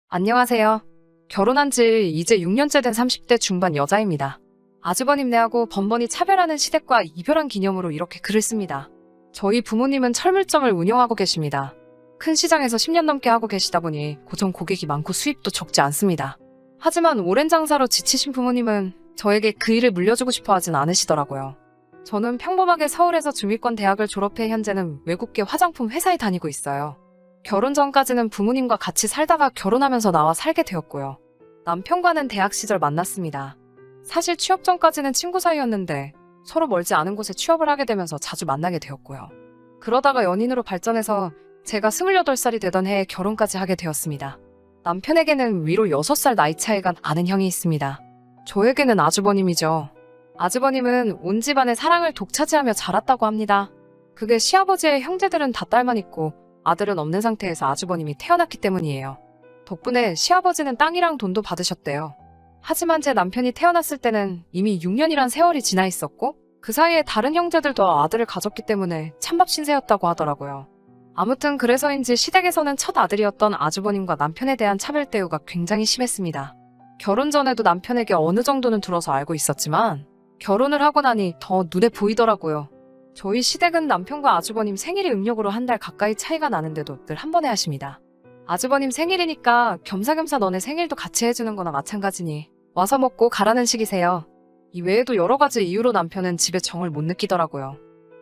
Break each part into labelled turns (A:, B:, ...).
A: 안녕하세요. 결혼한 지 이제 6년째 된 30대 중반 여자입니다. 아주버님네하고 번번이 차별하는 시댁과 이별한 기념으로 이렇게 글을 씁니다. 저희 부모님은 철물점을 운영하고 계십니다. 큰 시장에서 10년 넘게 하고 계시다 보니 고정 고객이 많고 수입도 적지 않습니다. 하지만 오랜 장사로 지치신 부모님은 저에게 그 일을 물려주고 싶어 하진 않으시더라고요. 저는 평범하게 서울에서 중위권 대학을 졸업해 현재는 외국계 화장품 회사에 다니고 있어요. 결혼 전까지는 부모님과 같이 살다가 결혼하면서 나와 살게 되었고요. 남편과는 대학 시절 만났습니다. 사실 취업 전까지는 친구 사이였는데 서로 멀지 않은 곳에 취업을 하게 되면서 자주 만나게 되었고요. 그러다가 연인으로 발전해서 제가 28살이 되던 해에 결혼까지 하게 되었습니다. 남편에게는 위로 6살 나이 차이가 나는 형이 있습니다. 저에게는 아주버님이죠. 아주버님은 온 집안의 사랑을 독차지하며 자랐다고 합니다. 그게 시아버지의 형제들은 다 딸만 있고 아들은 없는 상태에서 아주버님이 태어났기 때문이에요. 덕분에 시아버지는 땅이랑 돈도 받으셨대요. 하지만 제 남편이 태어났을 때는 이미 6년이란 세월이 지나 있었고 그 사이에 다른 형제들도 아들을 가졌기 때문에 찬밥 신세였다고 하더라고요. 아무튼 그래서인지 시댁에서는 첫 아들이었던 아주버님과 남편에 대한 차별 대우가 굉장히 심했습니다. 결혼 전에도 남편에게 어느 정도는 들어서 알고 있었지만 결혼을 하고 나니 더 눈에 보이더라고요. 저희 시댁은 남편과 아주버님 생일이 음력으로 한 달 가까이 차이가 나는데도 늘 한 번에 하십니다. 아주버님 생일이니까 겸사겸사 너네 생일도 같이 해주는 거나 마찬가지니 와서 먹고 가라는 식이세요. 이 외에도 여러 가지 이유로 남편은 집에 정을 못 느끼더라고요.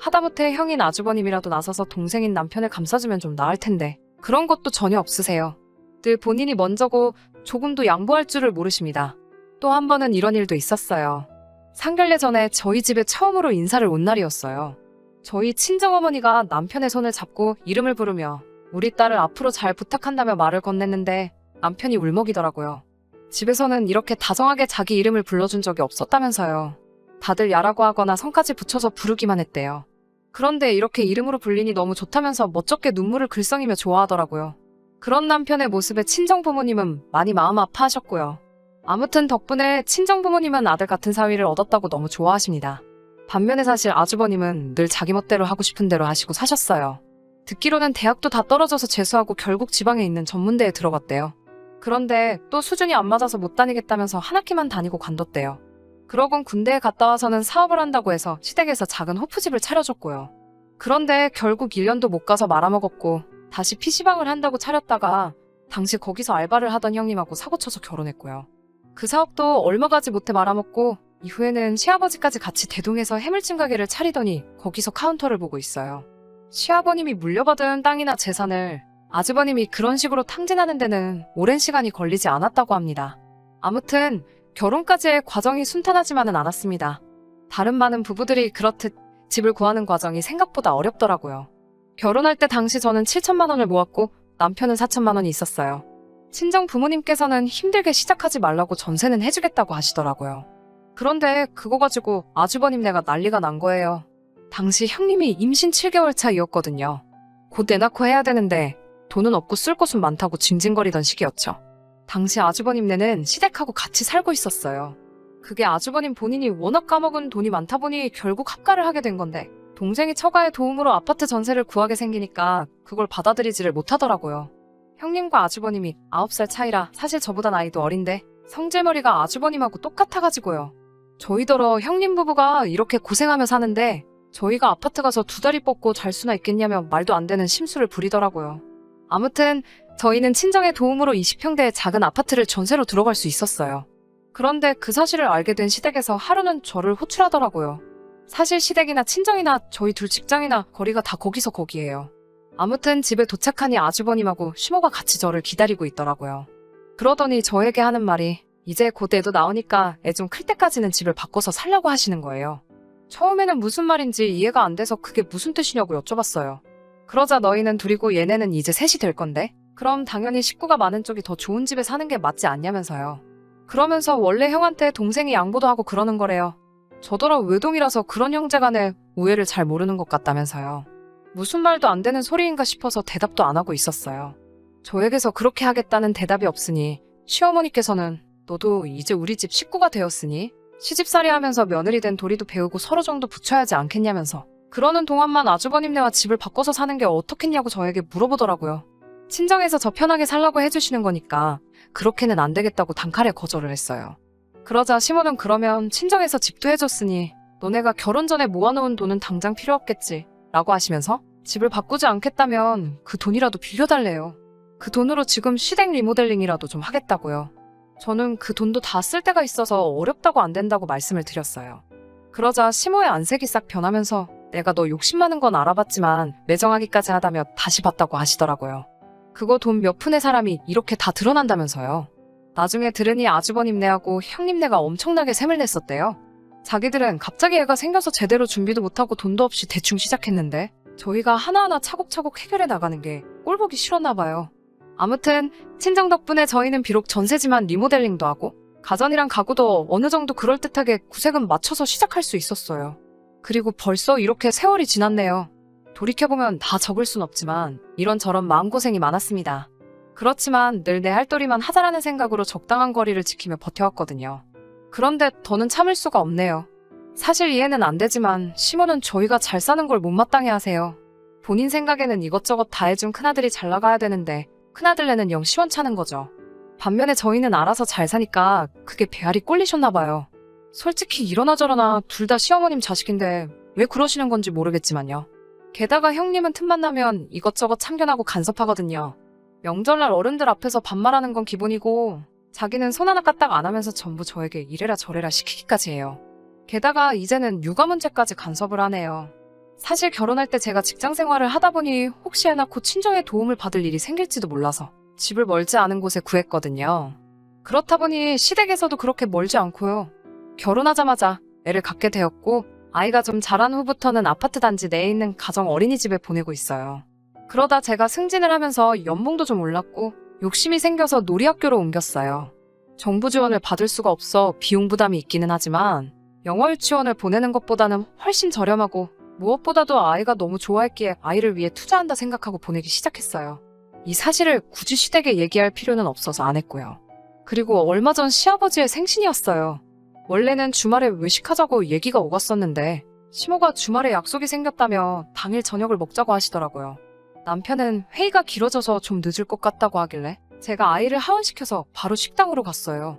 A: 하다못해 형인 아주버님이라도 나서서 동생인 남편을 감싸주면 좀 나을 텐데 그런 것도 전혀 없으세요. 늘 본인이 먼저고 조금도 양보할 줄을 모르십니다. 또 한 번은 이런 일도 있었어요. 상견례 전에 저희 집에 처음으로 인사를 온 날이었어요. 저희 친정어머니가 남편의 손을 잡고 이름을 부르며 우리 딸을 앞으로 잘 부탁한다며 말을 건넸는데 남편이 울먹이더라고요. 집에서는 이렇게 다정하게 자기 이름을 불러준 적이 없었다면서요. 다들 야라고 하거나 성까지 붙여서 부르기만 했대요. 그런데 이렇게 이름으로 불리니 너무 좋다면서 멋쩍게 눈물을 글썽이며 좋아하더라고요. 그런 남편의 모습에 친정부모님은 많이 마음 아파하셨고요. 아무튼 덕분에 친정부모님은 아들 같은 사위를 얻었다고 너무 좋아하십니다. 반면에 사실 아주버님은 늘 자기 멋대로 하고 싶은 대로 하시고 사셨어요. 듣기로는 대학도 다 떨어져서 재수하고 결국 지방에 있는 전문대에 들어갔대요. 그런데 또 수준이 안 맞아서 못 다니겠다면서 한 학기만 다니고 관뒀대요. 그러곤 군대에 갔다 와서는 사업을 한다고 해서 시댁에서 작은 호프집을 차려줬고요. 그런데 결국 1년도 못 가서 말아먹었고 다시 PC방을 한다고 차렸다가 당시 거기서 알바를 하던 형님하고 사고쳐서 결혼했고요. 그 사업도 얼마 가지 못해 말아먹고 이후에는 시아버지까지 같이 대동해서 해물찜 가게를 차리더니 거기서 카운터를 보고 있어요. 시아버님이 물려받은 땅이나 재산을 아주버님이 그런 식으로 탕진하는 데는 오랜 시간이 걸리지 않았다고 합니다. 아무튼 결혼까지의 과정이 순탄하지만은 않았습니다. 다른 많은 부부들이 그렇듯 집을 구하는 과정이 생각보다 어렵더라고요. 결혼할 때 당시 저는 7천만 원을 모았고 남편은 4천만 원이 있었어요. 친정 부모님께서는 힘들게 시작하지 말라고 전세는 해주겠다고 하시더라고요. 그런데 그거 가지고 아주버님네가 난리가 난 거예요. 당시 형님이 임신 7개월 차이었거든요. 곧 애 낳고 해야 되는데 돈은 없고 쓸 곳은 많다고 징징거리던 시기였죠. 당시 아주버님네는 시댁하고 같이 살고 있었어요. 그게 아주버님 본인이 워낙 까먹은 돈이 많다 보니 결국 합가를 하게 된 건데 동생이 처가의 도움으로 아파트 전세를 구하게 생기니까 그걸 받아들이지를 못하더라고요. 형님과 아주버님이 9살 차이라 사실 저보다 나이도 어린데 성질머리가 아주버님하고 똑같아가지고요. 저희더러 형님 부부가 이렇게 고생하며 사는데 저희가 아파트 가서 2다리 뻗고 잘 수나 있겠냐며 말도 안 되는 심술을 부리더라고요. 아무튼 저희는 친정의 도움으로 20평대의 작은 아파트를 전세로 들어갈 수 있었어요. 그런데 그 사실을 알게 된 시댁에서 하루는 저를 호출하더라고요. 사실 시댁이나 친정이나 저희 둘 직장이나 거리가 다 거기서 거기예요. 아무튼 집에 도착하니 아주버님하고 시모가 같이 저를 기다리고 있더라고요. 그러더니 저에게 하는 말이 이제 곧 애도 나오니까 애 좀 클 때까지는 집을 바꿔서 살려고 하시는 거예요. 처음에는 무슨 말인지 이해가 안 돼서 그게 무슨 뜻이냐고 여쭤봤어요. 그러자 너희는 둘이고 얘네는 이제 셋이 될 건데 그럼 당연히 식구가 많은 쪽이 더 좋은 집에 사는 게 맞지 않냐면서요. 그러면서 원래 형한테 동생이 양보도 하고 그러는 거래요. 저더러 외동이라서 그런 형제간의 우애를 잘 모르는 것 같다면서요. 무슨 말도 안 되는 소리인가 싶어서 대답도 안 하고 있었어요. 저에게서 그렇게 하겠다는 대답이 없으니 시어머니께서는 너도 이제 우리 집 식구가 되었으니 시집살이 하면서 며느리 된 도리도 배우고 서로 정도 붙여야지 않겠냐면서 그러는 동안만 아주버님네와 집을 바꿔서 사는 게 어떻겠냐고 저에게 물어보더라고요. 친정에서 저 편하게 살라고 해주시는 거니까 그렇게는 안 되겠다고 단칼에 거절을 했어요. 그러자 시모는 그러면 친정에서 집도 해줬으니 너네가 결혼 전에 모아놓은 돈은 당장 필요 없겠지 라고 하시면서 집을 바꾸지 않겠다면 그 돈이라도 빌려달래요. 그 돈으로 지금 시댁 리모델링이라도 좀 하겠다고요. 저는 그 돈도 다 쓸 데가 있어서 어렵다고 안 된다고 말씀을 드렸어요. 그러자 시모의 안색이 싹 변하면서 내가 너 욕심 많은 건 알아봤지만 매정하기까지 하다며 다시 봤다고 하시더라고요. 그거 돈 몇 푼의 사람이 이렇게 다 드러난다면서요. 나중에 들으니 아주버님네하고 형님네가 엄청나게 셈을 냈었대요. 자기들은 갑자기 애가 생겨서 제대로 준비도 못하고 돈도 없이 대충 시작했는데 저희가 하나하나 차곡차곡 해결해 나가는 게 꼴보기 싫었나 봐요. 아무튼 친정 덕분에 저희는 비록 전세지만 리모델링도 하고 가전이랑 가구도 어느 정도 그럴듯하게 구색은 맞춰서 시작할 수 있었어요. 그리고 벌써 이렇게 세월이 지났네요. 돌이켜보면 다 적을 순 없지만 이런저런 마음고생이 많았습니다. 그렇지만 늘 내 할 도리만 하자라는 생각으로 적당한 거리를 지키며 버텨왔거든요. 그런데 더는 참을 수가 없네요. 사실 이해는 안 되지만 시모는 저희가 잘 사는 걸 못마땅해 하세요. 본인 생각에는 이것저것 다 해준 큰아들이 잘 나가야 되는데 큰아들네는 영 시원찮은 거죠. 반면에 저희는 알아서 잘 사니까 그게 배알이 꼴리셨나 봐요. 솔직히 이러나 저러나 둘 다 시어머님 자식인데 왜 그러시는 건지 모르겠지만요. 게다가 형님은 틈만 나면 이것저것 참견하고 간섭하거든요. 명절날 어른들 앞에서 반말하는 건 기본이고 자기는 손 하나 까딱 안 하면서 전부 저에게 이래라 저래라 시키기까지 해요. 게다가 이제는 육아 문제까지 간섭을 하네요. 사실 결혼할 때 제가 직장 생활을 하다 보니 혹시 애 낳고 친정의 도움을 받을 일이 생길지도 몰라서 집을 멀지 않은 곳에 구했거든요. 그렇다 보니 시댁에서도 그렇게 멀지 않고요. 결혼하자마자 애를 갖게 되었고 아이가 좀 자란 후부터는 아파트 단지 내에 있는 가정 어린이집에 보내고 있어요. 그러다 제가 승진을 하면서 연봉도 좀 올랐고 욕심이 생겨서 놀이학교로 옮겼어요. 정부 지원을 받을 수가 없어 비용 부담이 있기는 하지만 영어 유치원을 보내는 것보다는 훨씬 저렴하고 무엇보다도 아이가 너무 좋아했기에 아이를 위해 투자한다 생각하고 보내기 시작했어요. 이 사실을 굳이 시댁에 얘기할 필요는 없어서 안 했고요. 그리고 얼마 전 시아버지의 생신이었어요. 원래는 주말에 외식하자고 얘기가 오갔었는데 시모가 주말에 약속이 생겼다며 당일 저녁을 먹자고 하시더라고요. 남편은 회의가 길어져서 좀 늦을 것 같다고 하길래 제가 아이를 하원시켜서 바로 식당으로 갔어요.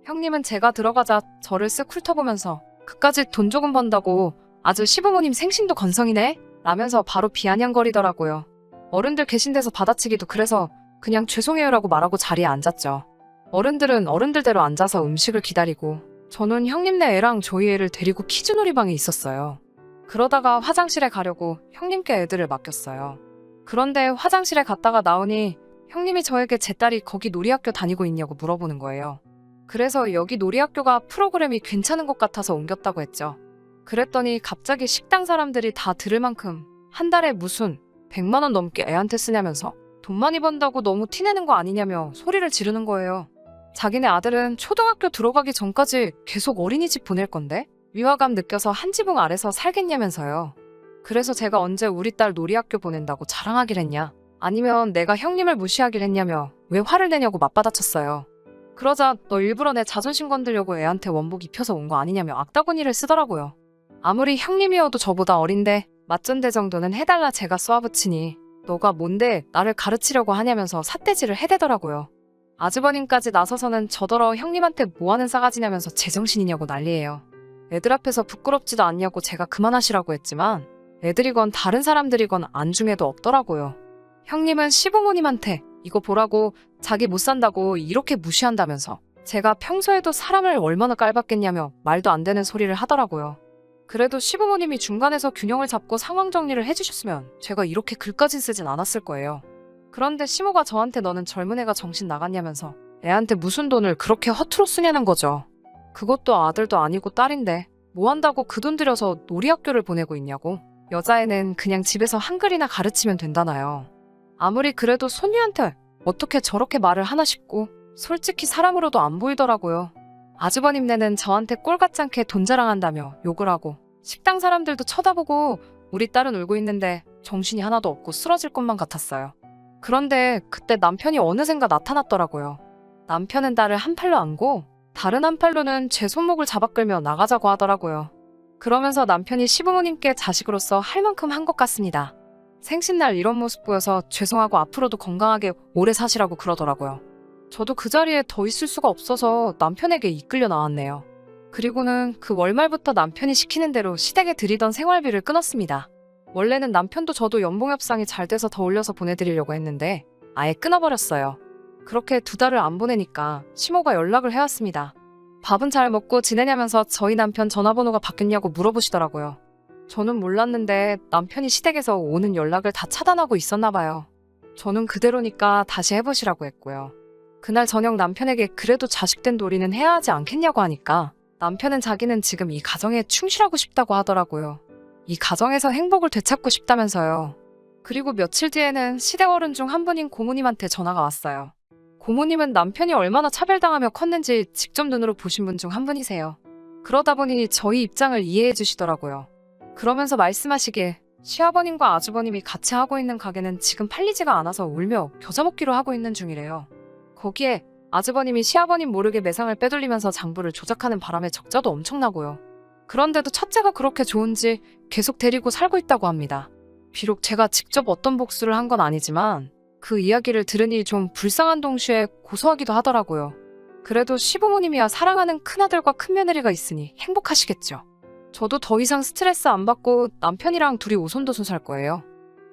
A: 형님은 제가 들어가자 저를 쓱 훑어보면서 그까짓 돈 조금 번다고 아주 시부모님 생신도 건성이네? 라면서 바로 비아냥거리더라고요. 어른들 계신 데서 받아치기도 그래서 그냥 죄송해요라고 말하고 자리에 앉았죠. 어른들은 어른들대로 앉아서 음식을 기다리고 저는 형님네 애랑 저희 애를 데리고 키즈놀이방에 있었어요. 그러다가 화장실에 가려고 형님께 애들을 맡겼어요. 그런데 화장실에 갔다가 나오니 형님이 저에게 제 딸이 거기 놀이학교 다니고 있냐고 물어보는 거예요. 그래서 여기 놀이학교가 프로그램이 괜찮은 것 같아서 옮겼다고 했죠. 그랬더니 갑자기 식당 사람들이 다 들을 만큼 한 달에 무슨 100만 원 넘게 애한테 쓰냐면서 돈 많이 번다고 너무 티내는 거 아니냐며 소리를 지르는 거예요. 자기네 아들은 초등학교 들어가기 전까지 계속 어린이집 보낼 건데 위화감 느껴서 한 지붕 아래서 살겠냐면서요. 그래서 제가 언제 우리 딸 놀이학교 보낸다고 자랑하길 했냐, 아니면 내가 형님을 무시하길 했냐며 왜 화를 내냐고 맞받아쳤어요. 그러자 너 일부러 내 자존심 건들려고 애한테 원복 입혀서 온 거 아니냐며 악다구니를 쓰더라고요. 아무리 형님이어도 저보다 어린데 맞전대 정도는 해달라 제가 쏘아붙이니 너가 뭔데 나를 가르치려고 하냐면서 삿대질을 해대더라고요. 아주버님까지 나서서는 저더러 형님한테 뭐하는 싸가지냐면서 제정신이냐고 난리예요. 애들 앞에서 부끄럽지도 않냐고 제가 그만하시라고 했지만 애들이건 다른 사람들이건 안중에도 없더라고요. 형님은 시부모님한테 이거 보라고 자기 못 산다고 이렇게 무시한다면서 제가 평소에도 사람을 얼마나 깔봤겠냐며 말도 안 되는 소리를 하더라고요. 그래도 시부모님이 중간에서 균형을 잡고 상황 정리를 해주셨으면 제가 이렇게 글까진 쓰진 않았을 거예요. 그런데 시모가 저한테 너는 젊은 애가 정신 나갔냐면서 애한테 무슨 돈을 그렇게 허투루 쓰냐는 거죠. 그것도 아들도 아니고 딸인데 뭐 한다고 그 돈 들여서 놀이학교를 보내고 있냐고. 여자애는 그냥 집에서 한글이나 가르치면 된다나요. 아무리 그래도 손녀한테 어떻게 저렇게 말을 하나 싶고 솔직히 사람으로도 안 보이더라고요. 아주버님네는 저한테 꼴같지 않게 돈 자랑한다며 욕을 하고 식당 사람들도 쳐다보고 우리 딸은 울고 있는데 정신이 하나도 없고 쓰러질 것만 같았어요. 그런데 그때 남편이 어느샌가 나타났더라고요. 남편은 딸을 한 팔로 안고 다른 한 팔로는 제 손목을 잡아 끌며 나가자고 하더라고요. 그러면서 남편이 시부모님께 자식으로서 할 만큼 한 것 같습니다. 생신날 이런 모습 보여서 죄송하고 앞으로도 건강하게 오래 사시라고 그러더라고요. 저도 그 자리에 더 있을 수가 없어서 남편에게 이끌려 나왔네요. 그리고는 그 월말부터 남편이 시키는 대로 시댁에 드리던 생활비를 끊었습니다. 원래는 남편도 저도 연봉 협상이 잘 돼서 더 올려서 보내드리려고 했는데 아예 끊어버렸어요. 그렇게 2달을 안 보내니까 시모가 연락을 해왔습니다. 밥은 잘 먹고 지내냐면서 저희 남편 전화번호가 바뀌었냐고 물어보시더라고요. 저는 몰랐는데 남편이 시댁에서 오는 연락을 다 차단하고 있었나 봐요. 저는 그대로니까 다시 해보시라고 했고요. 그날 저녁 남편에게 그래도 자식된 도리는 해야 하지 않겠냐고 하니까 남편은 자기는 지금 이 가정에 충실하고 싶다고 하더라고요. 이 가정에서 행복을 되찾고 싶다면서요. 그리고 며칠 뒤에는 시댁 어른 중 한 분인 고모님한테 전화가 왔어요. 고모님은 남편이 얼마나 차별당하며 컸는지 직접 눈으로 보신 분 중 한 분이세요. 그러다 보니 저희 입장을 이해해 주시더라고요. 그러면서 말씀하시길 시아버님과 아주버님이 같이 하고 있는 가게는 지금 팔리지가 않아서 울며 겨자 먹기로 하고 있는 중이래요. 거기에 아주버님이 시아버님 모르게 매상을 빼돌리면서 장부를 조작하는 바람에 적자도 엄청나고요. 그런데도 첫째가 그렇게 좋은지 계속 데리고 살고 있다고 합니다. 비록 제가 직접 어떤 복수를 한 건 아니지만 그 이야기를 들으니 좀 불쌍한 동시에 고소하기도 하더라고요. 그래도 시부모님이야 사랑하는 큰아들과 큰며느리가 있으니 행복하시겠죠. 저도 더 이상 스트레스 안 받고 남편이랑 둘이 오손도손 살 거예요.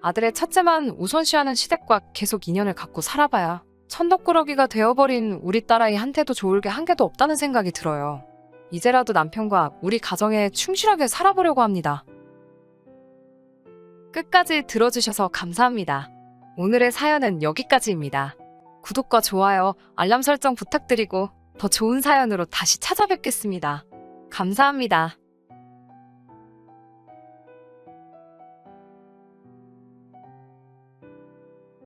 A: 아들의 첫째만 우선시하는 시댁과 계속 인연을 갖고 살아봐야 천덕꾸러기가 되어버린 우리 딸아이한테도 좋을 게 한 개도 없다는 생각이 들어요. 이제라도 남편과 우리 가정에 충실하게 살아보려고 합니다. 끝까지 들어주셔서 감사합니다. 오늘의 사연은 여기까지입니다. 구독과 좋아요, 알람 설정 부탁드리고 더 좋은 사연으로 다시 찾아뵙겠습니다. 감사합니다.